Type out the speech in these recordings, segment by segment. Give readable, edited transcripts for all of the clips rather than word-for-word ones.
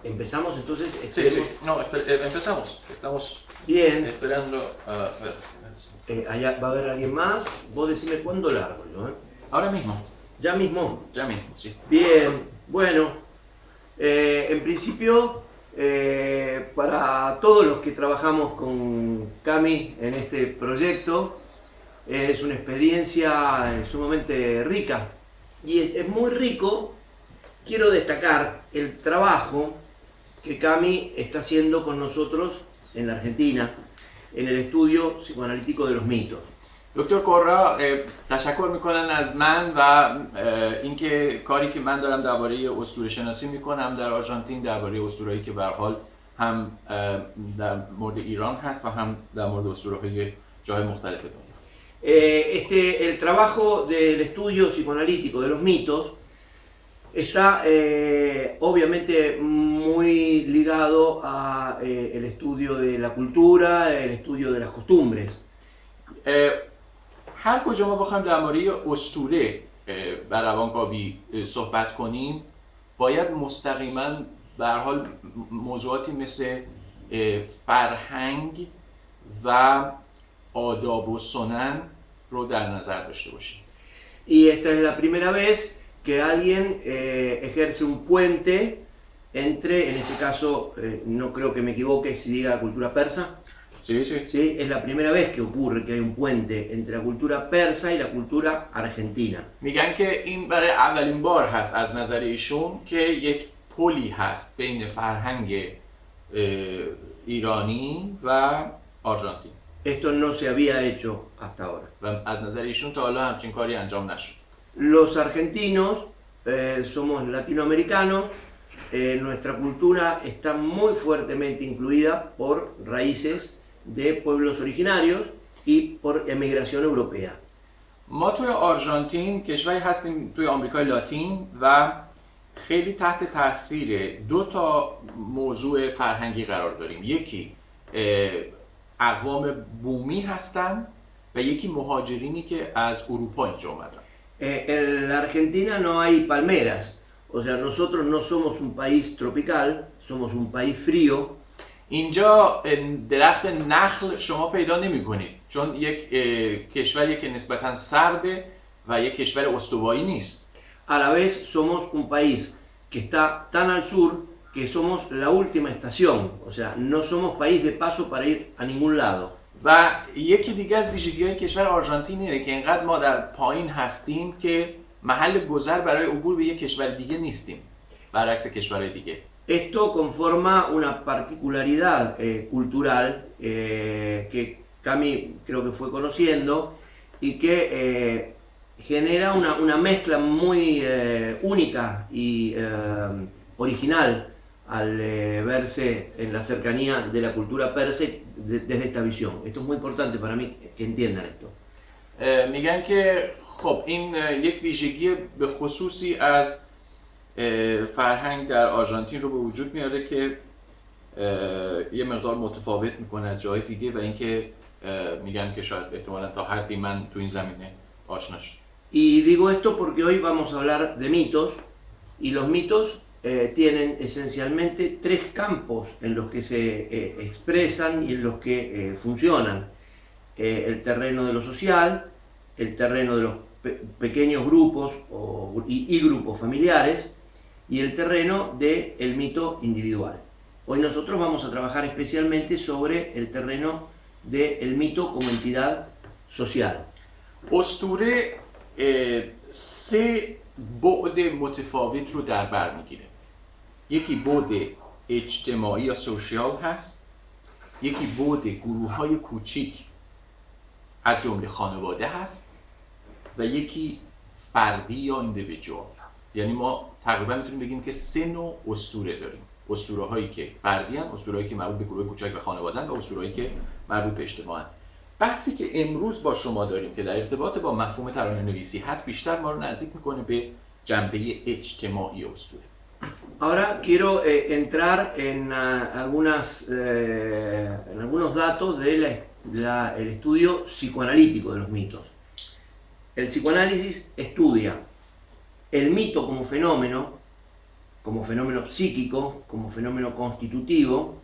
Empezamos entonces. Sí, sí, no, empezamos. Estamos Bien. esperando a ver. Allá va a haber alguien más. Vos decime cuándo largo yo, Ahora mismo, Ya mismo. sí. Bien. Bueno. En principio, para todos los que trabajamos con Cami en este proyecto, es una experiencia sumamente rica. Y es muy rico. Quiero destacar el trabajo que Cami está haciendo con nosotros en la Argentina, en el estudio psicoanalítico de los mitos. دکتر قرا تشکر میکنن از من و اینکه کاری که من دارم درباره اسطوره شناسی میکنم در آرژانتین، درباره اسطوره‌ای که به هر حال هم در مورد ایران هست و هم در مورد اسطوره‌های جای مختلف دنیا. El trabajo del estudio psicoanalítico de los mitos está obviamente muy ligado a el estudio de la cultura, el estudio de las costumbres. هر کجا ما بخوایم در مورد اسطوره بر روانکاوی صحبت کنیم، باید مستقیما به هر حال موضوعاتی مثل فرهنگ و آداب و سنن رو در نظر داشته باشیم. Y esta es la primera vez que alguien ejerce un puente entre, en este caso, no creo que me equivoque si diga cultura persa. Sí, sí. ¿Sí? Es la primera vez que ocurre que hay un puente entre la cultura persa y la cultura argentina. میگن که این برای اولین بار هست از نظر ایشون که یک پلی هست بین فرهنگ ایرانی و آرژانتین. Esto no se había hecho hasta ahora. و از نظر ایشون تا حالا همچین کاری انجام نشد. Los argentinos somos latinoamericanos. Nuestra cultura está muy fuertemente incluida por raíces de pueblos originarios y por emigración europea. ما توی آرژانتین کشوری هستیم توی آمریکای لاتین و خیلی تحت تاثیر دو تا موضوع فرهنگی قرار داریم. یکی اقوام بومی هستن و یکی مهاجرینی که از اروپا اینجا اومدن. En la Argentina no hay palmeras, o sea, nosotros no somos un país tropical, somos un país frío. اینجا درخت نخل شما پیدا نمی کنید چون یک کشوری که نسبتاً سرده و یک کشور استوایی نیست. A la vez somos un país que está tan al sur que somos la última estación, o sea, no somos país de paso para ir a ningún lado. و یکی دیگه از ویژگی‌های کشور آرژانتین اینه که اینقدر ما در پایین هستیم که محل گذر برای عبور به یک کشور دیگه نیستیم، برعکس کشورهای دیگه. Esto conforma una particularidad cultural que Cami creo que fue conociendo y que genera una mezcla muy única y original al verse en la cercanía de la cultura persa desde esta visión. Esto es muy importante para mí que entiendan esto. میگن که خب این یک ویژگی به خصوصی از فرهنگ در آرژانتین رو به وجود میاره که یه مقدار متفاوت میکنه از جای دیگه و اینکه میگن که شاید احتمالاً تا حدی من تو این زمینه آشنا شدم. Y digo esto porque hoy vamos a hablar de mitos y los mitos tienen esencialmente tres campos en los que se expresan y en los que funcionan. El terreno de lo social, el terreno de los pequeños grupos y grupos familiares y el terreno del mito individual. Hoy nosotros vamos a trabajar especialmente sobre el terreno del mito como entidad social. اسطوره سه بعد متفاوت رو در بر میگیره. یکی بعد اجتماعی یا سوشیال هست، یکی بعد گروه‌های کوچیک از جمله خانواده هست و یکی فردی یا ایندیویدوال. یعنی ما تقریبا میتونیم بگیم که سه نوع اسطوره داریم. اسطوره‌هایی که فردی هستند، اسطوره‌هایی که مربوط به گروه کوچک و خانواده هستند و اسطوره‌هایی که مربوط به اجتماع هستند. بحثی که امروز با شما داریم که در ارتباط با مفهوم ترانه‌نویسی هست بیشتر ما رو نزدیک میکنه به جنبه اجتماعی اسطوره. Ahora quiero entrar en algunos datos del estudio psicoanalítico de los mitos. El psicoanálisis estudia el mito como fenómeno como fenómeno psíquico, como fenómeno constitutivo,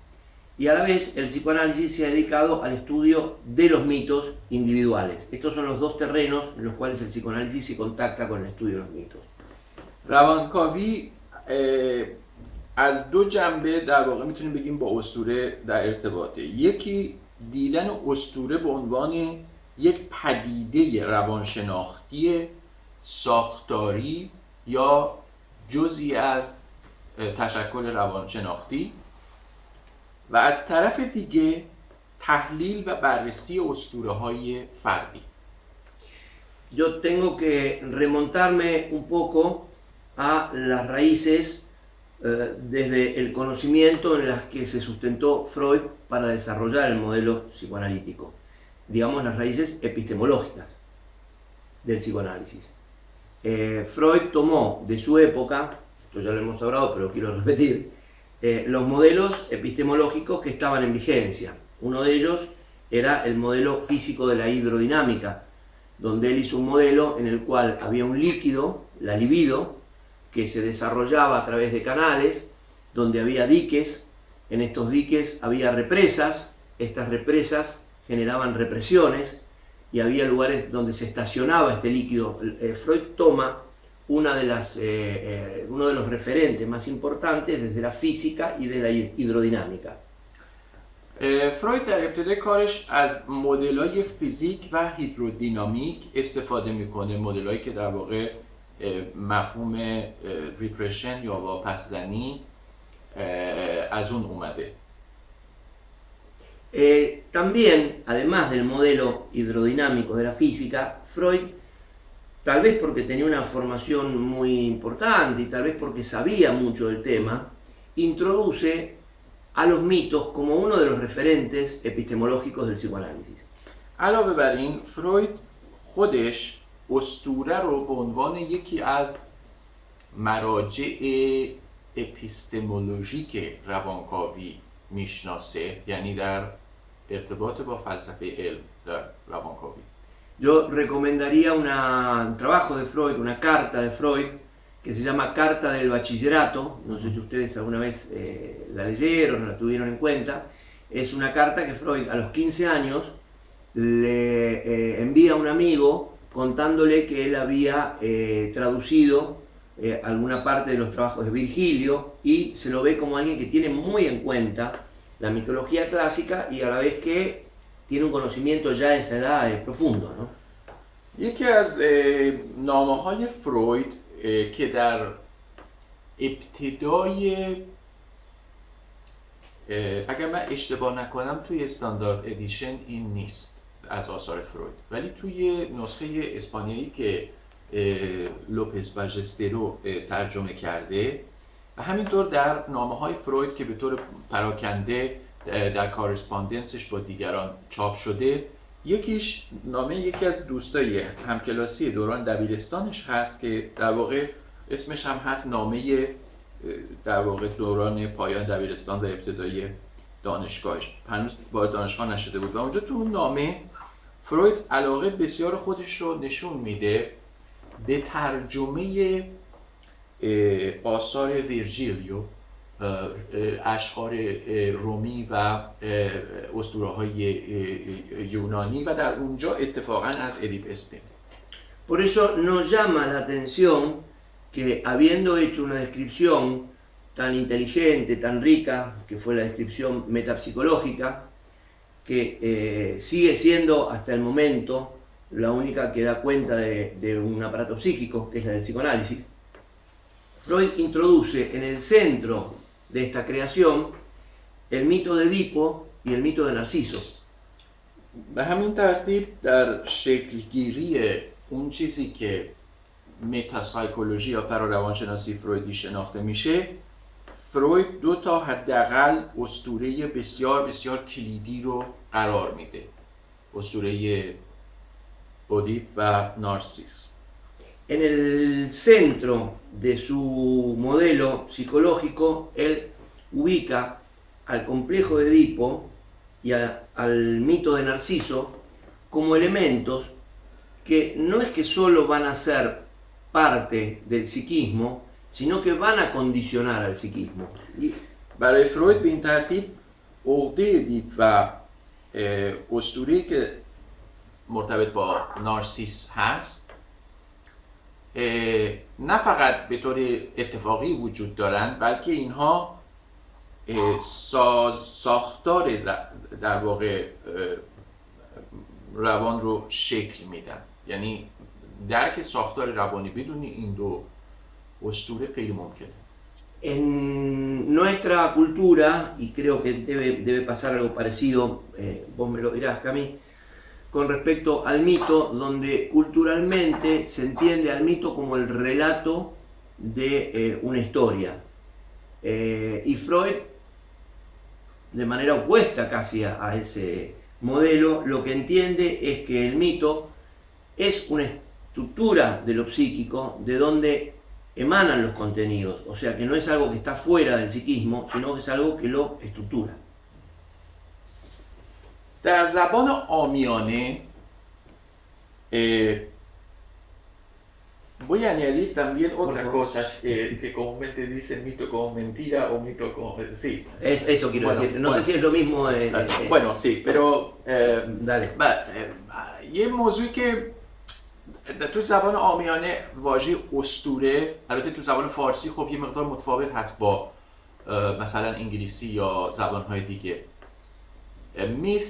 y a la vez el psicoanálisis se ha dedicado al estudio de los mitos individuales. Estos son los dos terrenos en los cuales el psicoanálisis se contacta con el estudio de los mitos. روانکاوی از دو جنبه در واقع میتونیم بگیم با اسطوره در ارتباطه. یکی دیدن اسطوره به عنوان یک پدیده روانشناختی ساختاری یا جزئی از تشکل روانشناختی و از طرف دیگه تحلیل و بررسی اسطوره‌های فردی. Yo tengo que remontarme un poco a las raíces desde el conocimiento en las que se sustentó Freud para desarrollar el modelo psicoanalítico, digamos las raíces epistemológicas del psicoanálisis. Freud tomó de su época, esto ya lo hemos hablado pero quiero repetir, los modelos epistemológicos que estaban en vigencia. Uno de ellos era el modelo físico de la hidrodinámica, donde él hizo un modelo en el cual había un líquido, la libido, que se desarrollaba a través de canales, donde había diques, en estos diques había represas, estas represas generaban represiones y había lugares donde se estacionaba este líquido. Freud toma uno de los referentes más importantes desde la física y de la hidrodinámica. فروید در ابتدای کارش از مدل‌های فیزیک و هیدرودینامیک استفاده میکنه، مدل‌هایی که در واقع مفهوم ریپرشن یا واپسزنی از اون اومده. También, además del modelo hidrodinámico de la física, Freud, tal vez porque tenía una formación muy importante y tal vez porque sabía mucho del tema, introduce a los mitos como uno de los referentes epistemológicos del psicoanálisis. علاوه بر این فروید خودش اسطوره رو به عنوان یکی از مراجع اپیستمولوژیک روانکاوی میشناسه، یعنی در ارتباط با فلسفه علم در روانکاوی. Yo recomendaría un trabajo de Freud, una carta de Freud, que se llama Carta del Bachillerato, no sé si ustedes alguna vez la leyeron o la tuvieron en cuenta. Es una carta que Freud a los 15 años le envía a un amigo contándole que él había traducido alguna parte de los trabajos de Virgilio y se lo ve como alguien que tiene muy en cuenta la mitología clásica y a la vez que tiene un conocimiento ya a esa edad profundo, ¿no? یکی از نامه‌های فروید که در ابتدای اگر من اشتباه نکنم توی استاندارد ادیشن این نیست از آثار فروید، ولی توی نسخه اسپانیایی که لوپز باجسترو ترجمه کرده و همینطور در نامه‌های فروید که به طور پراکنده در کارسپاندنسش با دیگران چاپ شده، یکیش نامه یکی از دوستای همکلاسی دوران دبیرستانش هست که در واقع اسمش هم هست نامه در واقع دوران پایان دبیرستان و ابتدای دانشگاهش، هنوز وارد دانشگاه نشده بود و اونجا تو اون نامه فروید علاقه بسیار خودش رو نشون میده به ترجمه آثار ویرجیلیو، اشعار رومی و اسطوره‌های یونانی و در اونجا اتفاقاً از ادیپس میاد. Por eso nos llama la atención que habiendo hecho una descripción tan inteligente, tan rica, que fue la descripción metapsicológica, que sigue siendo hasta el momento la única que da cuenta de un aparato psíquico, que es la del psicoanálisis, Freud introduce en el centro de esta creación el mito de Edipo y el mito de Narciso. به همین ترتیب در شکلگیری اون چیزی که متاسایکولوژی یا فراروانشناسی فرویدی شناخته میشه، فروید دو تا حداقل اسطوره بسیار بسیار کلیدی رو قرار میده: اسطوره اودیپ و نارسیس. En el centro de su modelo psicológico, él ubica al complejo de Edipo y al mito de Narciso como elementos que no es que solo van a ser parte del psiquismo, sino que van a condicionar al psiquismo. برای فروید به این ترتیب عقده دید و اسطوره‌ای که مرتبط با نارسیس هست نه فقط به طور اتفاقی وجود دارند، بلکه اینها ساختار در واقع روان رو شکل میدن. یعنی درک ساختار روانی بدون این دو اسطوره غیر ممکنه. En nuestra cultura, y creo que debe pasar algo parecido, vos me lo dirás, Cami, con respecto al mito, donde culturalmente se entiende al mito como el relato de una historia. Y Freud, de manera opuesta casi a ese modelo, lo que entiende es que el mito es una estructura de lo psíquico, de donde emanan los contenidos, o sea que no es algo que está fuera del psiquismo, sino que es algo que lo estructura. در زبان عامیانه voy a añadir también otras cosas que comúnmente dicen mito como mentira o mito como... Sí. Eso quiero decir. No sé si es lo mismo... bueno, sí, pero... dale. یه موضوعی که تو زبان عامیانه واژه اسطوره، البته تو زبان فارسی خب یه مقدار متفاوت هست با مثلا انگلیسی یا زبان‌های دیگه. میث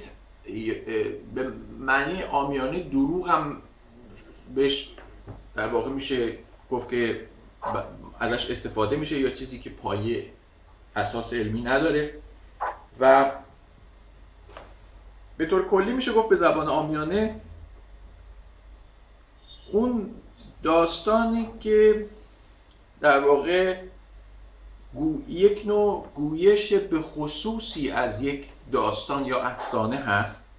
به معنی عامیانه دروغ هم بهش در واقع میشه گفت که ازش استفاده میشه یا چیزی که پایه اساس علمی نداره و به طور کلی میشه گفت به زبان عامیانه اون داستانی که در واقع یک نوع گویش به خصوصی از یک داستان یا افسانه هست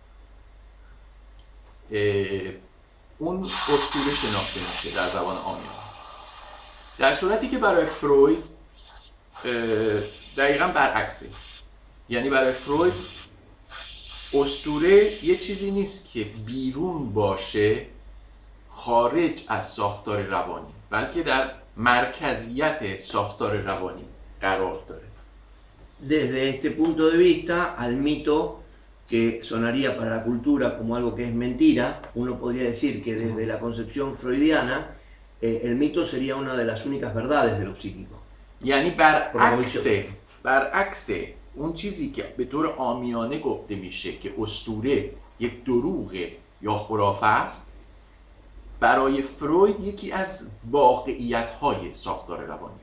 اون اسطوره شناخته میشه در زبان عامیانه. در صورتی که برای فروید دقیقاً برعکسه. یعنی برای فروید اسطوره یه چیزی نیست که بیرون باشه خارج از ساختار روانی، بلکه در مرکزیت ساختار روانی قرار داره. Desde este punto de vista, al mito, que sonaría para la cultura como algo que es mentira, uno podría decir que desde la concepción freudiana, el mito sería una de las únicas verdades de lo psíquico. یعنی برعکسه اون چیزی که به طور عامیانه گفته میشه که اسطوره یک دروغه یا خرافه است، برای فروید یکی از واقعیت‌های ساختار روانی.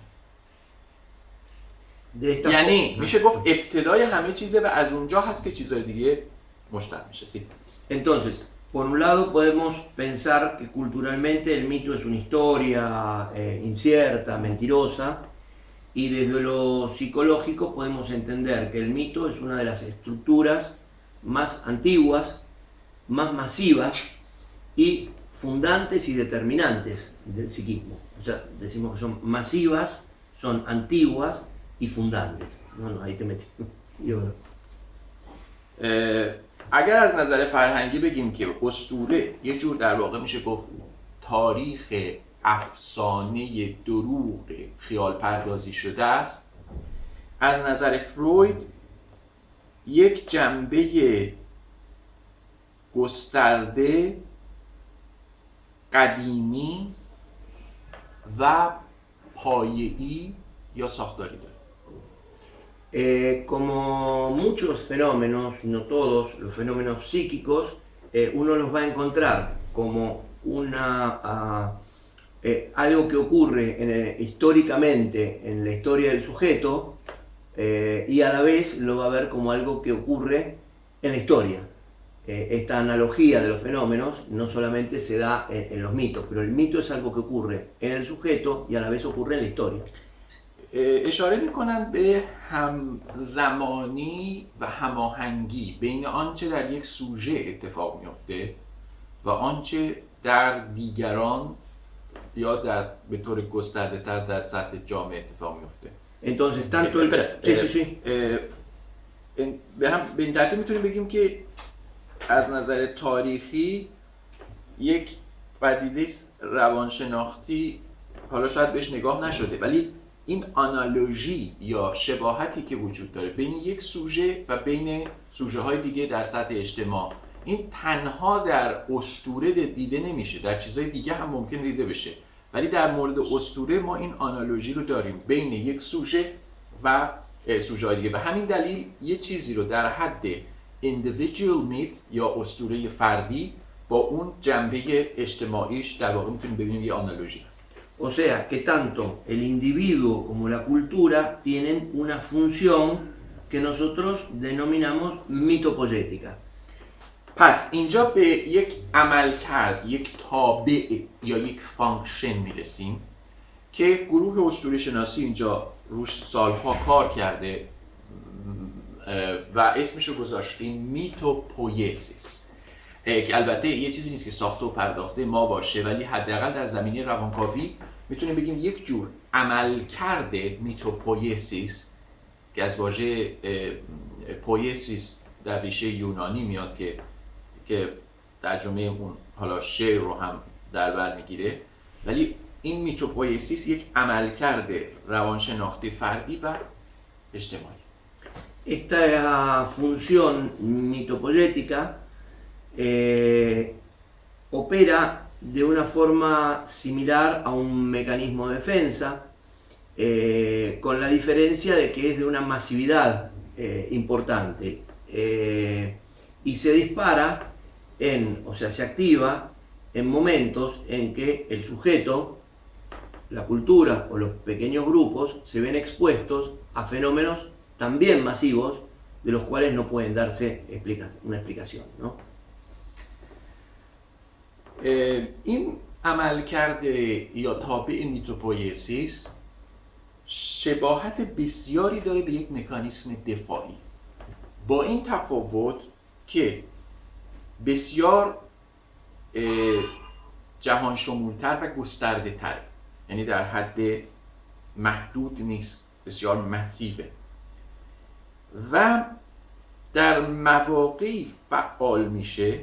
یعنی میشه گفت ابتدای همه چیزه و از اونجا هست که چیزهای دیگه مشتق میشه. Sí. Entonces, por un lado podemos pensar que culturalmente el mito es una historia incierta, mentirosa, y desde lo psicológico podemos entender que el mito es una de las estructuras más antiguas, más masivas y fundantes y determinantes del psiquismo. O sea, decimos que son masivas, son antiguas y fundantes. No, ahí te metí. اگر از نظر فرهنگی بگیم که اسطوره یه جور در واقع میشه گفت تاریخ افسانه دروغ خیال پردازی شده است، از نظر فروید یک جنبه گسترده، قدیمی و پایه‌ای یا ساختاری داره. Como muchos fenómenos, no todos, los fenómenos psíquicos, uno los va a encontrar como algo que ocurre históricamente en la historia del sujeto y a la vez lo va a ver como algo que ocurre en la historia. Esta analogía de los fenómenos no solamente se da en los mitos, pero el mito es algo que ocurre en el sujeto y a la vez ocurre en la historia. اشاره میکنند به همزمانی و هماهنگی بین آنچه در یک سوژه اتفاق میفته و آنچه در دیگران یا به طور گسترده تر در سطح جامعه اتفاق میفته. Entonces tanto به این ترتیب میتونیم بگیم که از نظر تاریخی یک پدیده روانشناختی حالا شاید بهش نگاه نشده، ولی این آنالوژی یا شباهتی که وجود داره بین یک سوژه و بین سوژه های دیگه در سطح اجتماع، این تنها در اسطوره دیده نمیشه، در چیزهای دیگه هم ممکن دیده بشه، ولی در مورد اسطوره ما این آنالوژی رو داریم بین یک سوژه و سوژه های دیگه. به همین دلیل یه چیزی رو در حد individual myth یا اسطوره فردی با اون جنبه اجتماعیش در واقع میتونیم ببینیم یه آنالوژی هست. O sea, que tanto el individuo como la cultura tienen una función que nosotros denominamos mitopoyética. پس اینجا به یک عملکرد، یک تابع یا یک فانکشن میرسیم که گروه اسطوره شناسی اینجا روش سالها کار کرده و اسمشو گذاشتیم میتوپویسیس، که البته یه چیزی نیست که ساخته و پرداخته ما باشه، ولی حداقل در زمینه روانکاوی میتونیم بگیم یک جور عملکرد میتوپویسیس که از واژه پویسیس در ریشه یونانی میاد که ترجمه اون حالا شعر رو هم در بر میگیره، ولی این میتوپویسیس یک عملکرد روانشناختی فردی و اجتماعی. Esta función mitopoyética opera de una forma similar a un mecanismo de defensa, con la diferencia de que es de una masividad importante y se dispara o sea, se activa en momentos en que el sujeto, la cultura o los pequeños grupos se ven expuestos a fenómenos también masivos de los cuales no pueden darse una explicación, ¿no? این عملکرد یا تابع میتوپویسیس شباهت بسیاری داره به یک مکانیسم دفاعی، با این تفاوت که بسیار جهان شمولتر و گسترده تر، یعنی در حد محدود نیست، بسیار مسیوه و در مواقعی فعال میشه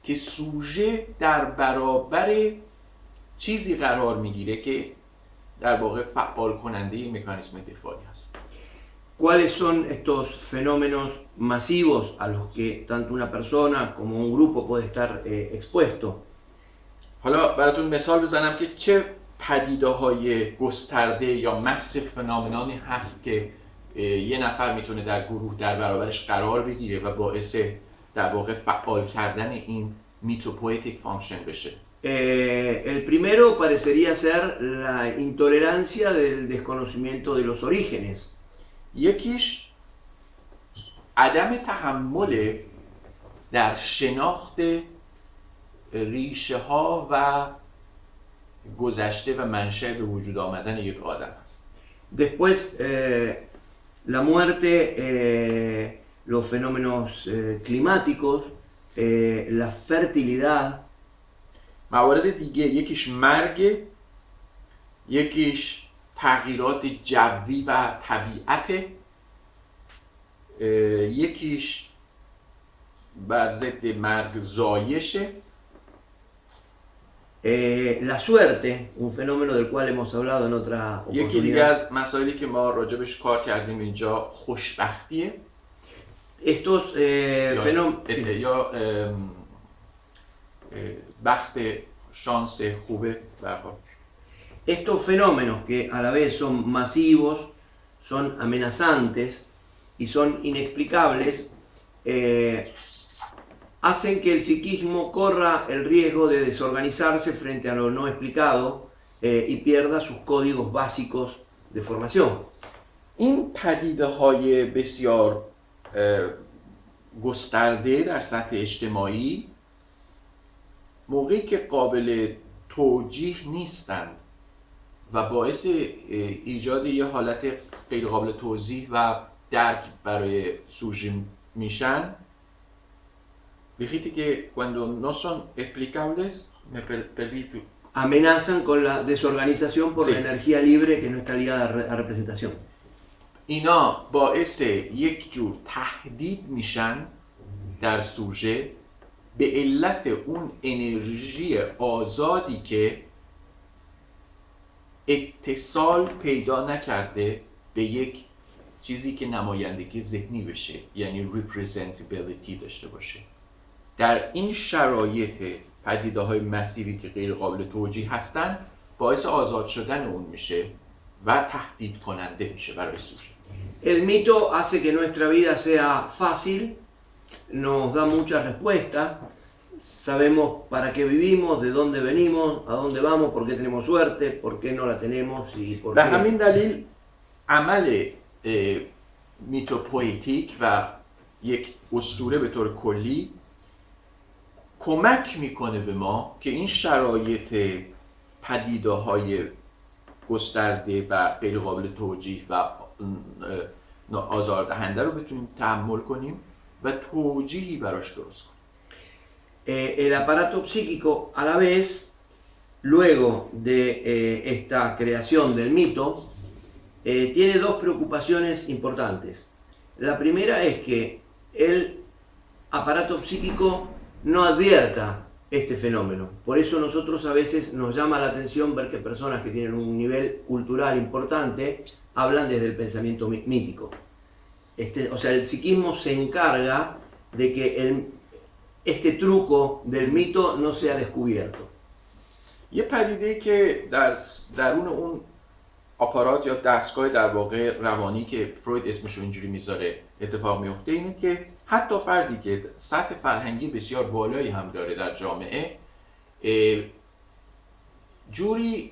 که سوژه در برابر چیزی قرار میگیره که در واقع فعال کننده مکانیسم دفاعی هست. ¿Cuáles son estos fenómenos masivos a los que tanto una persona como un grupo puede estar expuesto? حالا براتون مثال بزنم که چه پدیده‌های گسترده یا مس فنومنانی هست که یه نفر میتونه در گروه در برابرش قرار بگیره و باعث در واقع فعال کردن این میتوپویتیک فانکشن بشه. El primero parecería ser la intolerancia del desconocimiento de los orígenes. یکیش عدم تحمل در شناخت ریشه ها و گذشته و منشأ به وجود آمدن یک آدم است. Después la muerte, los fenómenos climáticos, la fertilidad. موارد دیگه یکیش مرگ، یکیش تغییرات جوی و طبیعت، یکیش بر ضد مرگ زایشه. La suerte, un fenómeno del cual hemos hablado en otra یکی دیگه oportunidad. از مسائلی که ما راجبش کار کردیم اینجا خوشبختیه. Estos fenómenos. یا بخت شانس خوبه برخورد. Estos fenómenos que a la vez son masivos, son amenazantes y son inexplicables, hacen que el psiquismo corra el riesgo de desorganizarse frente a lo no explicado y pierda sus códigos básicos de formación. این پدیده‌های بسیار گسترده در سطح اجتماعی موقعی که قابل توجیه نیستند و باعث ایجاد یه حالت غیر قابل توضیح و درک برای سوژه میشن. Dijiste que cuando no son explicables, me permito. Amenazan con la desorganización por Sí. la energía libre que no está ligada a representación. اینا باعث یک جور تهدید میشن در سوژه به علت اون انرژی آزادی که اتصال پیدا نکرده به یک چیزی که نمایندگی ذهنی بشه، یعنی representability داشته باشه. در این شرایط پدیده‌های مسیری که غیر قابل توجیه هستن باعث آزاد شدن اون میشه و تهدید کننده میشه برای سوژه. El mito hace que nuestra vida sea fácil, nos da muchas respuestas, sabemos para qué vivimos, de dónde venimos, a dónde vamos, por qué tenemos suerte, por qué no la tenemos y por به qué. همین دلیل عمل میتوپویتیک و یک اسطوره به طور کلی کمک میکنه به ما که این شرایط پدیده‌های گسترده و غیر قابل توجیه و آزاردهنده رو بتونیم تحمل کنیم و توجیهی براش درست کنیم. El aparato psíquico a la vez, luego de esta creación del mito, tiene dos preocupaciones importantes. La primera es que el aparato psíquico no advierta este fenómeno. Por eso nosotros a veces nos llama la atención ver que personas que tienen un nivel cultural importante hablan desde el pensamiento mítico. O sea, el psiquismo se encarga de que este truco del mito no sea descubierto. یه پدیده‌ای که در درون اون آپارات یا دستگاه در واقع روانی که فروید اسمشو اینجوری میذاره اتفاق میفته اینه که حتی فردی که سطح فرهنگی بسیار بالایی هم داره در جامعه جوری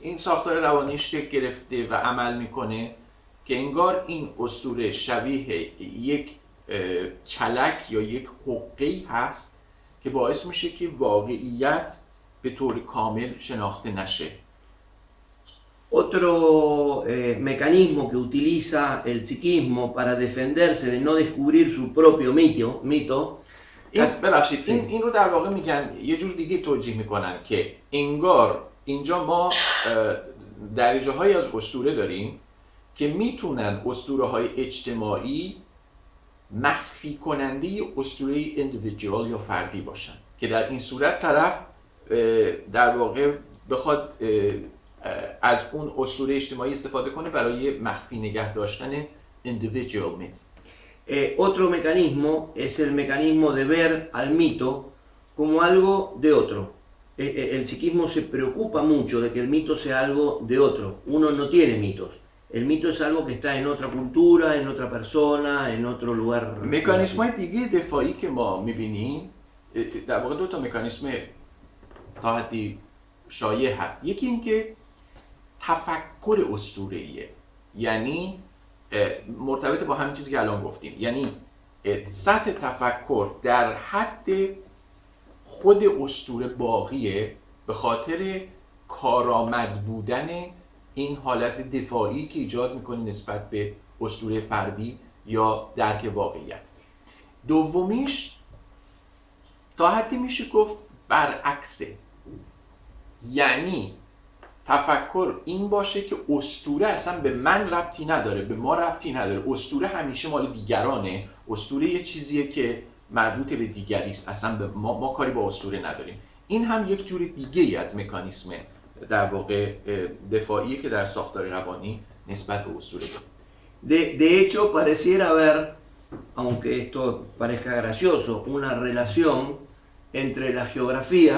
این ساختار روانیش شکل گرفته و عمل میکنه که انگار این اسطوره شبیه یک کلک یا یک حقه‌ای هست که باعث میشه که واقعیت به طور کامل شناخته نشه. Otro mecanismo que utiliza el psiquismo para defenderse de no descubrir su propio mito ببخشید این رو در واقع میگن یه جور دیگه توجیه میکنن که انگار اینجا ما درجه های از اسطوره داریم که میتونن اسطوره های اجتماعی مخفی کننده اسطوره individual یا فردی باشن که در این صورت طرف در واقع بخواد از اون اسطوره اجتماعی استفاده کنه برای مخفی نگه داشتن individual myth. Otro mecanismo es el mecanismo de ver al mito como algo de otro. El psiquismo se preocupa mucho de que el mito sea algo de otro. Uno no tiene mitos. El mito es algo que está en otra cultura, en otra persona, en otro lugar. مکانیسم‌های دیگه دفاعی که ما می‌بینیم در واقع دو تا مکانیسم تا حدی شایع هست. یکی این که تفکر اسطوره‌ایه، یعنی مرتبط با همین چیزی که الان گفتیم، یعنی سطح تفکر در حد خود اسطوره باقیه به خاطر کارآمد بودن این حالت دفاعی که ایجاد میکنه نسبت به اسطوره فردی یا درک واقعیت. دومیش تا حدی میشه گفت برعکسه، یعنی تفکر این باشه که اسطوره اصلا به من ربطی نداره، به ما ربطی نداره، اسطوره همیشه مال دیگرانه، اسطوره یه چیزیه که مربوط به دیگری است، اصلا به ما کاری با اسطوره نداریم. این هم یک جور دیگه ای از مکانیسم در واقع دفاعیه که در ساختار روانی نسبت به اسطوره داره. De hecho, pareciera haber, aunque esto parezca gracioso, una relación entre la geografía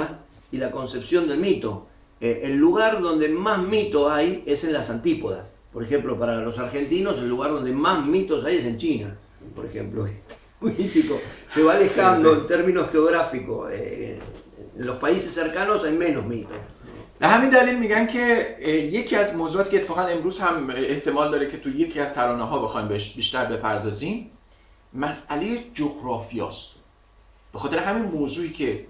y la concepción del mito. El lugar donde más mito hay es en las antípodas. Por ejemplo, para los argentinos, el lugar donde más mitos hay es en China, por ejemplo. Mítico. Se va alejando en términos geográficos. En los países cercanos hay menos mitos. به همین دلیل میگن که یکی از موضوعاتی که اتفاقا امروز هم احتمال داره که تو یکی از ترانه‌ها بخوایم بهش بیشتر بپردازیم، مسئله جغرافیاست. به خاطر همین موضوعی که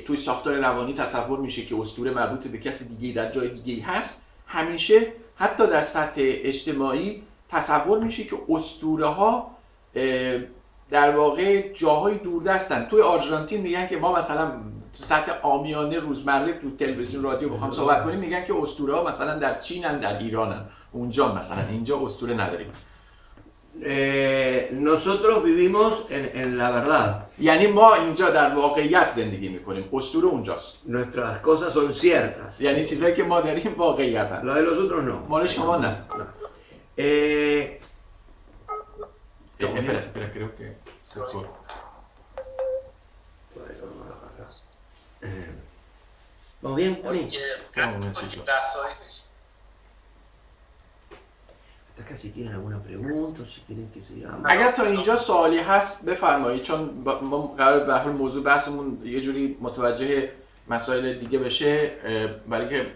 توی ساختار روانی تصور میشه که اسطوره مربوط به کسی دیگه در جای دیگه هست، همیشه حتی در سطح اجتماعی تصور میشه که اسطوره ها در واقع جاهای دوردستن. توی آرژانتین میگن که ما مثلا تو سطح عامیانه روزمره تو تلویزیون رادیو بخوام صحبت کنیم میگن که اسطوره ها مثلا در چینن، در ایرانن، اونجا مثلا اینجا اسطوره نداریم. Nosotros vivimos en la verdad. یعنی ما اینجا در واقعیت زندگی میکنیم، اسطوره اونجاست. Nuestras cosas son ciertas. یعنی چیزایی که ما داریم واقعیتن. Lo de los otros no. مال شما نه. Espera, creo que se fue. ¿Vamos bien, Oni? Hasta acá si tienen alguna pregunta, si quieren que sigamos. اگر تا اینجا سوالی هست بفرمایید، چون ما قرار به هر موضوع بحثمون یه جوری متوجه مسائل دیگه بشه، برای که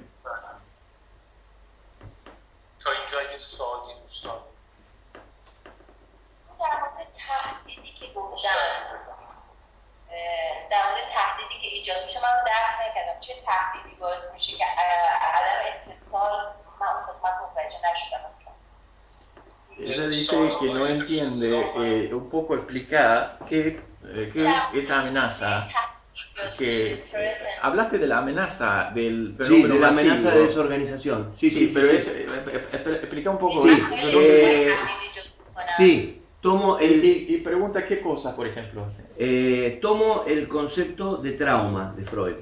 تا اینجا یه سوالی دوستان در مورد تهدیدی که ایجاد میشه من درک نکردم چه تهدیدی باعث میشه که عدم اتصال من اون قسمت متوجه نشدم اصلا. ella dice que no entiende un poco explicar qué es esa amenaza. Que hablaste de la amenaza del fenómeno Sí, de la amenaza masivo. de desorganización. Sí, pero explica un poco. Sí, Sí. tomo y pregunta qué cosas, por ejemplo, hace. tomo el concepto de trauma de Freud.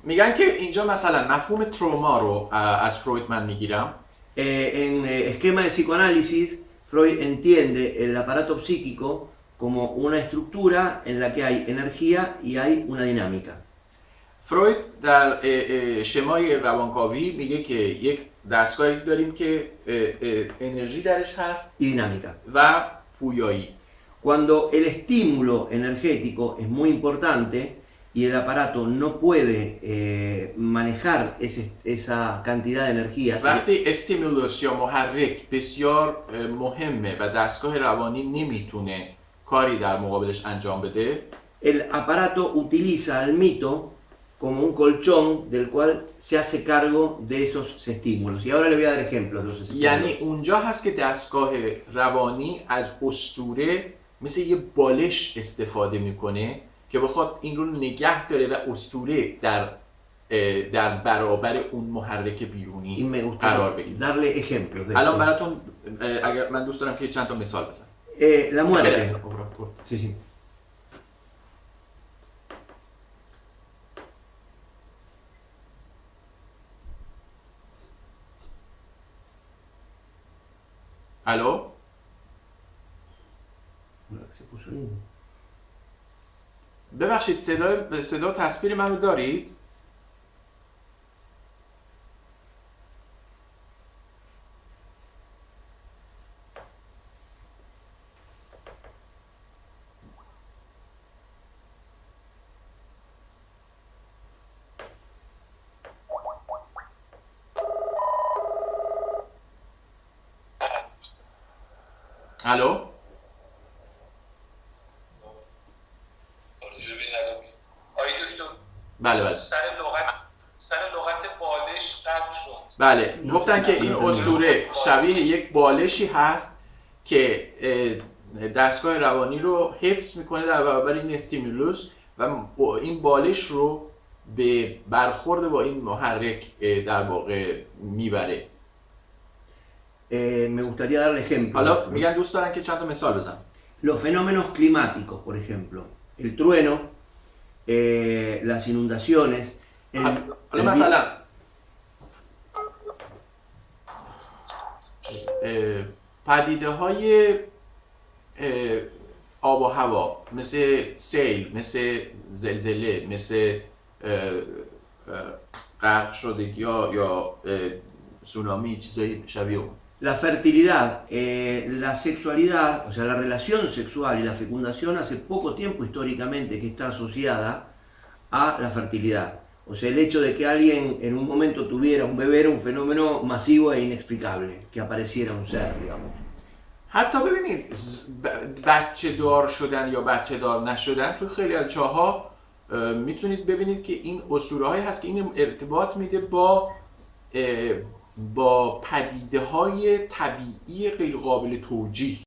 میگن که اینجا مثلا مفهوم تروما رو از فروید من میگیرم. En esquema de psicoanálisis, Freud entiende el aparato psíquico como una estructura en la que hay energía y hay una dinámica. فروید در شمای روانکاوی میگه که یک دستگاهی داریم که انرژی درش هست Y dinámica. و پویایی. Cuando el estímulo energético es muy importante y el aparato no puede manejar esa cantidad de energía. وقتی استیمولوس یا محرک بسیار مهمه و دستگاه روانی نمیتونه کاری در مقابلش انجام بده، El aparato utiliza al mito como un colchón del cual se hace cargo de esos estímulos. Y ahora le voy a dar ejemplos de esos estímulos. یعنی اونجا هست که دستگاه روانی از اسطوره مثل یه بالش استفاده میکنه که بخواد این رو نگه داره و اسطوره در برابر اون محرک بیرونی Y me gusta قرار بگیره. darle ejemplos de الان esto. براتون اگر من دوست دارم که چند تا مثال بزنم. La muerte. Sí, sí. الو Se puso lindo. ببخشید صدا تصویر منو دارید؟ الو آقای دکتر بله سر لغت بالش قطع شد. بله گفتن که این اسطوره شبیه یک بالشی هست که دستگاه روانی رو حفظ میکنه در برابر این استیمولوس و این بالش رو به برخورد با این محرک در واقع میبره. Me gustaría darle ejemplos. حالا میگن دوست دارن که چند تا مثال بزنم. Los fenómenos climáticos, por ejemplo. El trueno, las inundaciones. حالا مثلا پدیده های آب و هوا مثل سیل، مثل زلزله، مثل غرق شدگی یا تسونامی، چیزایی شبیه اون. La fertilidad, la sexualidad, o sea, la relación sexual y la fecundación hace poco tiempo históricamente que está asociada a la fertilidad. O sea, el hecho de que alguien en un momento tuviera un bebé era un fenómeno masivo e inexplicable, que apareciera un ser, digamos. حتی ببینید بچه دار شدن یا بچه دار نشدن تو خیلی از جاها میتونید ببینید که این اسطوره هایی هست که این ارتباط میده با پدیده های طبیعی غیر قابل توجیه.